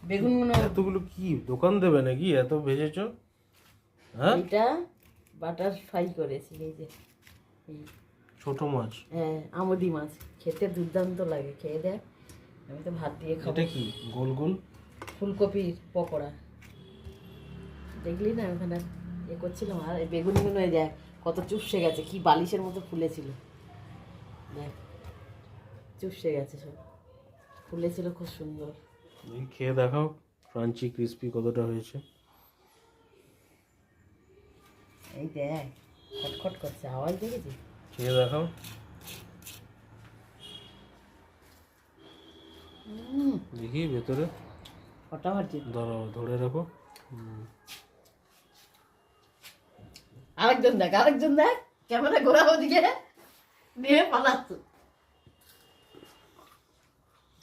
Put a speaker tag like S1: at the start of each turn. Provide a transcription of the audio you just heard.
S1: বেগুনগুলো
S2: এতগুলো কি দোকান দেবে নাকি এত ভেজেছো? হ্যাঁ,
S1: এটা বাটার ফ্রাই করেছি। এই যে এই
S2: ছোট মাছ।
S1: হ্যাঁ, আমুদি মাছ খেতে দুর্দান্ত লাগে, খেয়ে দেখ। আমি তো ভাত দিয়ে খাবো।
S2: এটা কি গোল গোল?
S1: ফুলকপির পকোড়া। দেখলি না ওখানে করছিলাম। আর এই বেগুনগুলো দেখ কত চুপসে গেছে, কি বালিশের মতো ফুলেছিল। দেখ চুপসে গেছে, সব ফুলেছিল খুব সুন্দর।
S2: এই খেয়ে দেখাও ক্রাঞ্চি ক্রিস্পি কতটা হয়েছে।
S1: এই দেখ খটখট করছে, আওয়াজ দেখেছিস?
S2: খেয়ে দেখাও। দেখি ভেতরে।
S1: ফটাফটি।
S2: দাঁড়াও, ধরে রাখো।
S1: আরেকজন দেখ, ক্যামেরা ঘোরাবো দিকে নিয়ে পালাচ্ছ।